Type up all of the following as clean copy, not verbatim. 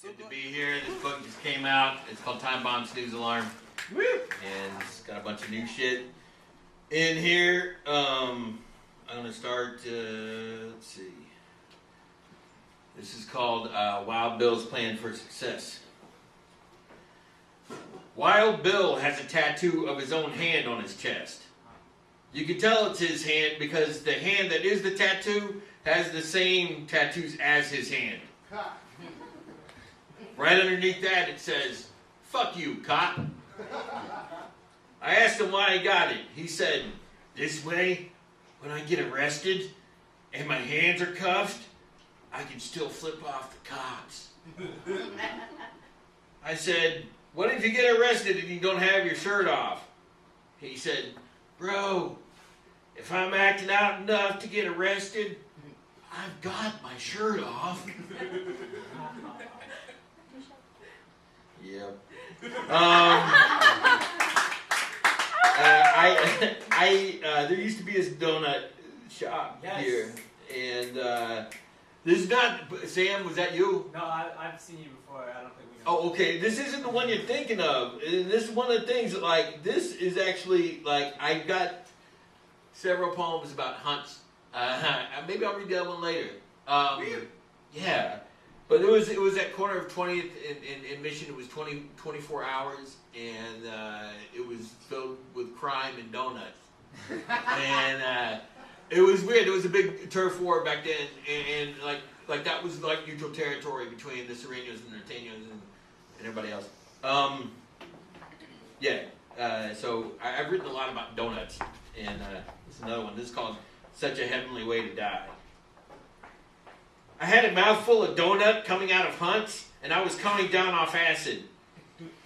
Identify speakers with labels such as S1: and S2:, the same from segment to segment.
S1: Good to be here. This book just came out. It's called Time Bomb Snooze Alarm. Woo! And it's got a bunch of new shit in here. I'm going to start, let's see. This is called Wild Bill's Plan for Success. Wild Bill has a tattoo of his own hand on his chest. You can tell it's his hand because the hand that is the tattoo has the same tattoos as his hand. Right underneath that it says, "Fuck you, cop." I asked him why he got it. He said, "This way, when I get arrested and my hands are cuffed, I can still flip off the cops." I said, "What if you get arrested and you don't have your shirt off?" He said, "Bro, if I'm acting out enough to get arrested, I've got my shirt off." Yep. There used to be this donut shop here, and this is not. Sam, was that you?
S2: No, I've seen you before. I don't think we know.
S1: Oh, okay. This isn't the one you're thinking of. And this is one of the things that, like, this is actually, like, I got several poems about hunts. Maybe I'll read that one later. Yeah. But it was that corner of 20th in Mission. It was 24 hours, and it was filled with crime and donuts. And it was weird. There was a big turf war back then, and like that was like neutral territory between the Serenos and the Norteños and everybody else. So I've written a lot about donuts, and this is another one. This is called "Such a Heavenly Way to Die." I had a mouthful of donut coming out of hunts, and I was coming down off acid.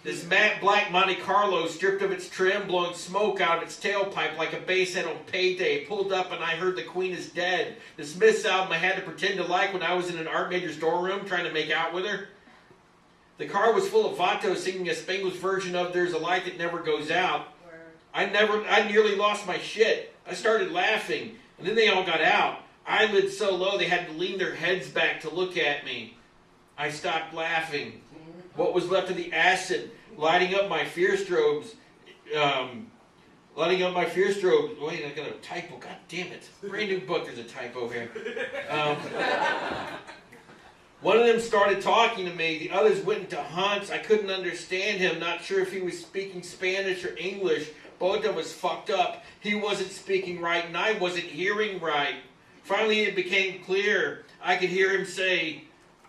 S1: This matte black Monte Carlo, stripped of its trim, blowing smoke out of its tailpipe like a bass head on payday, pulled up and I heard "The Queen is Dead," the Smiths album I had to pretend to like when I was in an art major's dorm room trying to make out with her. The car was full of vatos singing a Spanglish version of "There's a Light That Never Goes Out." I nearly lost my shit. I started laughing, and then they all got out. Eyelids so low they had to lean their heads back to look at me. I stopped laughing. What was left of the acid lighting up my fear strobes. Wait, I got a typo. God damn it. Brand new book, there's a typo here. One of them started talking to me. The others went into hunts. I couldn't understand him. Not sure if he was speaking Spanish or English. Both of us fucked up. He wasn't speaking right and I wasn't hearing right. Finally, it became clear. I could hear him say,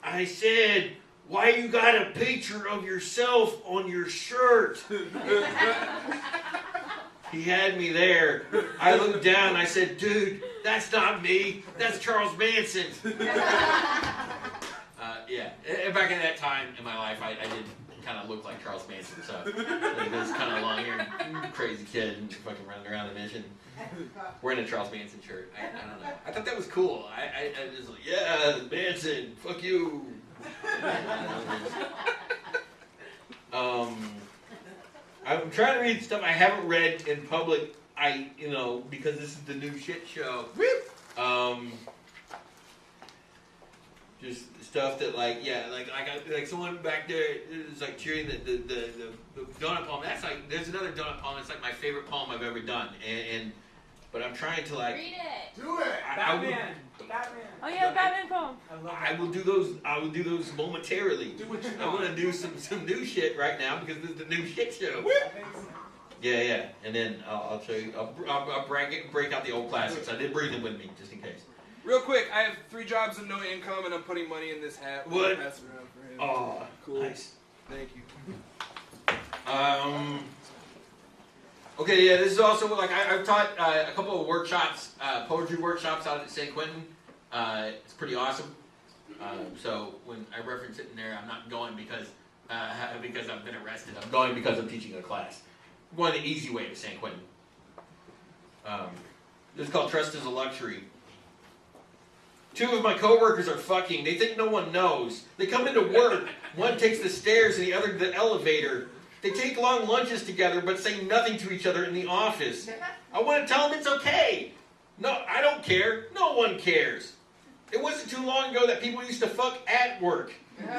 S1: I said, "Why you got a picture of yourself on your shirt?" He had me there. I looked down and I said, "Dude, that's not me. That's Charles Manson." Back in that time in my life, I did kind of look like Charles Manson. So it was kind of long-haired, crazy kid and fucking running around the Mission. Wearing a Charles Manson shirt. I don't know. I thought that was cool. I was like, yeah, Manson, fuck you. I'm trying to read stuff I haven't read in public. Because this is the new shit show. Just stuff that like someone back there is like cheering the donut poem. That's like there's another donut poem. It's like my favorite poem I've ever done, but I'm trying to like
S3: read it.
S2: Do it. Batman.
S3: Oh yeah, the Batman poem.
S1: I will do those. I will do those momentarily.
S2: Do what you
S1: I want to do some new shit right now because this is the new shit show. Yeah. And then I'll show you. I'll break out the old classics. I did bring them with me just in case.
S4: Real quick, I have 3 jobs and no income, and I'm putting money in this hat.
S1: What?
S4: Pass it around for him.
S1: Oh,
S4: cool.
S1: Nice.
S4: Thank you.
S1: Okay, yeah, this is also, like, I've taught a couple of workshops, poetry workshops out at San Quentin. It's pretty awesome. So when I reference it in there, I'm not going because I've been arrested. I'm going because I'm teaching a class. I'm going the easy way to San Quentin. This is called Trust is a Luxury. 2 of my coworkers are fucking. They think no one knows. They come into work. One takes the stairs and the other the elevator. They take long lunches together but say nothing to each other in the office. I want to tell them it's okay. No, I don't care. No one cares. It wasn't too long ago that people used to fuck at work.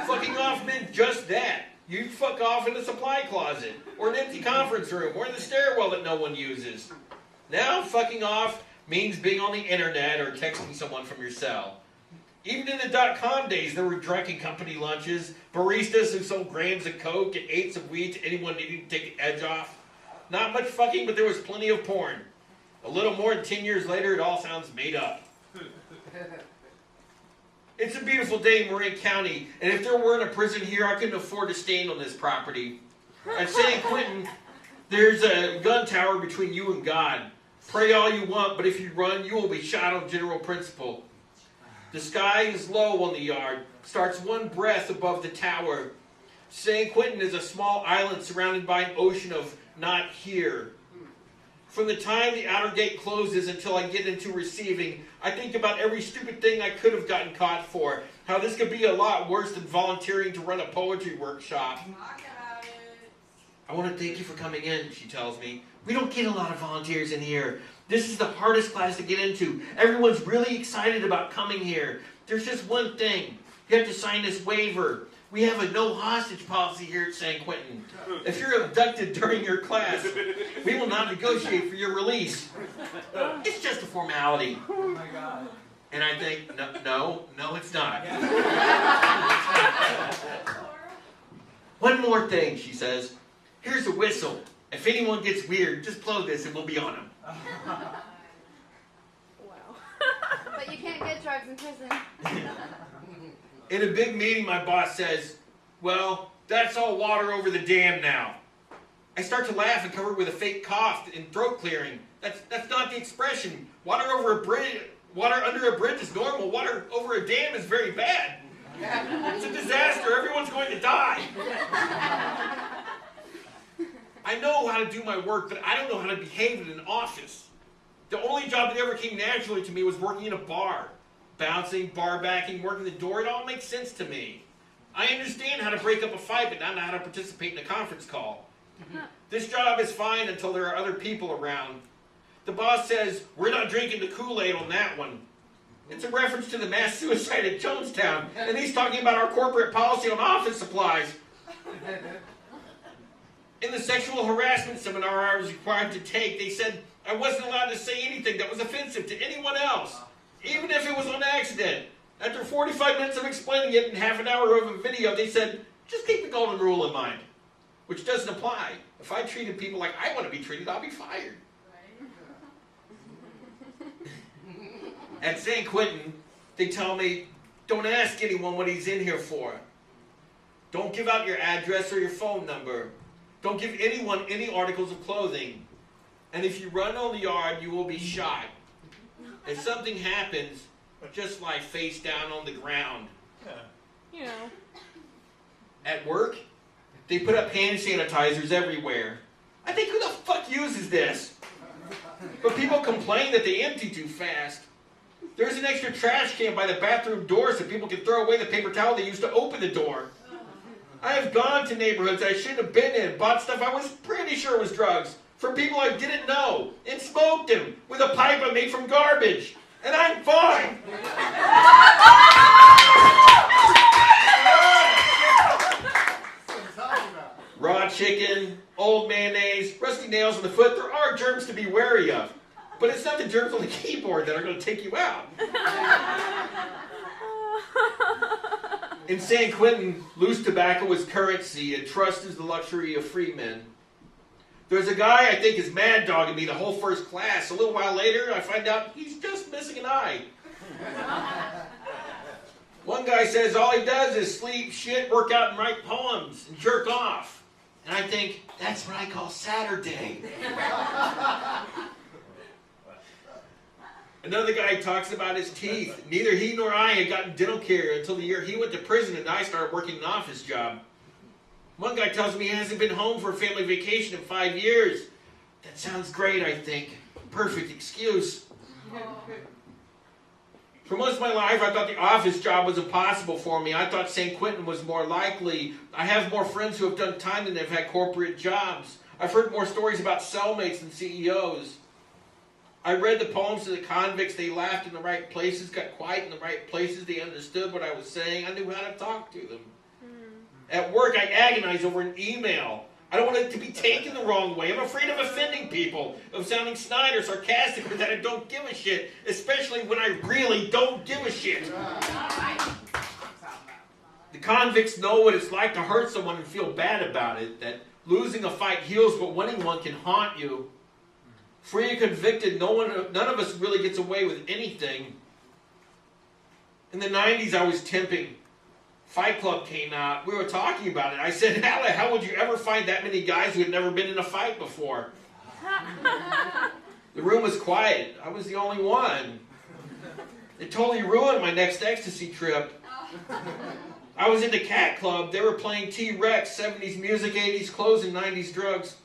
S1: Fucking off often been just that. You fuck off in the supply closet, or an empty conference room, or in the stairwell that no one uses. Now, fucking off means being on the internet or texting someone from your cell. Even in the .com days, there were drinking company lunches, baristas who sold grams of coke and eighths of weed to anyone needing to take the edge off. Not much fucking, but there was plenty of porn. A little more than 10 years later, it all sounds made up. It's a beautiful day in Marin County, and if there weren't a prison here, I couldn't afford to stand on this property. At San Quentin, there's a gun tower between you and God. Pray all you want, but if you run, you will be shot on general principle. The sky is low on the yard, starts one breath above the tower. San Quentin is a small island surrounded by an ocean of not here. From the time the outer gate closes until I get into receiving, I think about every stupid thing I could have gotten caught for. How this could be a lot worse than volunteering to run a poetry workshop. I want to thank you for coming in, she tells me. We don't get a lot of volunteers in here. This is the hardest class to get into. Everyone's really excited about coming here. There's just one thing. You have to sign this waiver. We have a no hostage policy here at San Quentin. If you're abducted during your class, we will not negotiate for your release. It's just a formality.
S2: Oh my God.
S1: And I think, no, it's not. One more thing, she says. Here's a whistle. If anyone gets weird, just blow this and we'll be on them.
S3: Wow.
S5: But you can't get drugs in prison.
S1: In a big meeting, my boss says, well, that's all water over the dam now. I start to laugh and cover it with a fake cough and throat clearing. That's not the expression. Water under a bridge is normal. Water over a dam is very bad. It's a disaster. Everyone's going to die. I know how to do my work, but I don't know how to behave in an office. The only job that ever came naturally to me was working in a bar. Bouncing, bar backing, working the door, it all makes sense to me. I understand how to break up a fight, but not how to participate in a conference call. This job is fine until there are other people around. The boss says, we're not drinking the Kool-Aid on that one. It's a reference to the mass suicide at Jonestown, and he's talking about our corporate policy on office supplies. In the sexual harassment seminar I was required to take, they said I wasn't allowed to say anything that was offensive to anyone else, even if it was on accident. After 45 minutes of explaining it and half an hour of a video, they said, just keep the golden rule in mind, which doesn't apply. If I treated people like I want to be treated, I'll be fired. At San Quentin, they tell me, don't ask anyone what he's in here for. Don't give out your address or your phone number. Don't give anyone any articles of clothing. And if you run on the yard, you will be shot. If something happens, just lie face down on the ground.
S3: You know.
S1: At work, they put up hand sanitizers everywhere. I think, who the fuck uses this? But people complain that they empty too fast. There's an extra trash can by the bathroom door so people can throw away the paper towel they used to open the door. I have gone to neighborhoods I shouldn't have been in, bought stuff I was pretty sure was drugs, from people I didn't know, and smoked them with a pipe I made from garbage. And I'm fine. Raw chicken, old mayonnaise, rusty nails on the foot, there are germs to be wary of. But it's not the germs on the keyboard that are going to take you out. In San Quentin, loose tobacco is currency and trust is the luxury of free men. There's a guy I think is mad dogging me the whole first class. A little while later, I find out he's just missing an eye. One guy says all he does is sleep, shit, work out, and write poems, and jerk off. And I think, that's what I call Saturday. Another guy talks about his teeth. Neither he nor I had gotten dental care until the year he went to prison and I started working an office job. One guy tells me he hasn't been home for a family vacation in 5 years. That sounds great, I think. Perfect excuse. For most of my life, I thought the office job was impossible for me. I thought San Quentin was more likely. I have more friends who have done time than have had corporate jobs. I've heard more stories about cellmates than CEOs. I read the poems to the convicts. They laughed in the right places, got quiet in the right places. They understood what I was saying. I knew how to talk to them. At work, I agonize over an email. I don't want it to be taken the wrong way. I'm afraid of offending people, of sounding snide or sarcastic, or that I don't give a shit, especially when I really don't give a shit. The convicts know what it's like to hurt someone and feel bad about it, that losing a fight heals, but winning one can haunt you. Free and convicted, none of us really gets away with anything. In the 90s, I was temping. Fight Club came out. We were talking about it. I said, how would you ever find that many guys who had never been in a fight before? The room was quiet. I was the only one. It totally ruined my next ecstasy trip. I was into Cat Club. They were playing T-Rex, 70s music, 80s clothes, and 90s drugs.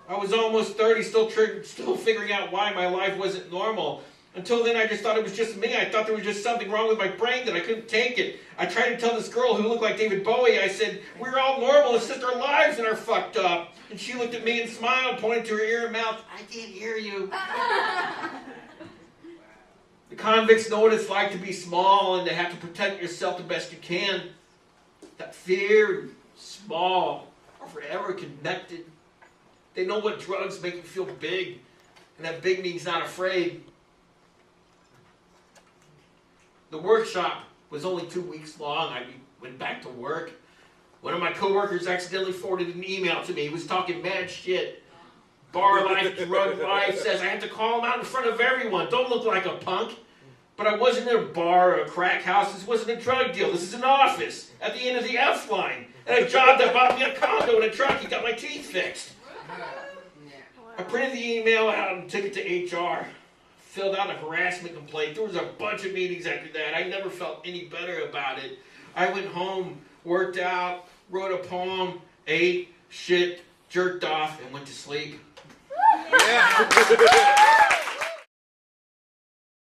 S1: I was almost 30, still figuring out why my life wasn't normal. Until then, I just thought it was just me. I thought there was just something wrong with my brain that I couldn't take it. I tried to tell this girl who looked like David Bowie, I said, we're all normal, it's just our lives that are fucked up. And she looked at me and smiled, pointed to her ear and mouth. I can't hear you. The convicts know what it's like to be small and to have to protect yourself the best you can. That fear and small are forever connected. They know what drugs make you feel big, and that big means not afraid. The workshop was only 2 weeks long. I went back to work. One of my coworkers accidentally forwarded an email to me. He was talking mad shit. Bar life, drug life, says I have to call him out in front of everyone. Don't look like a punk. But I wasn't in a bar or a crack house. This wasn't a drug deal. This is an office at the end of the F line. And a job that bought me a condo and a truck and got my teeth fixed. I printed the email out and took it to HR. Filled out a harassment complaint. There was a bunch of meetings after that. I never felt any better about it. I went home, worked out, wrote a poem, ate, shit, jerked off, and went to sleep.
S4: Yeah.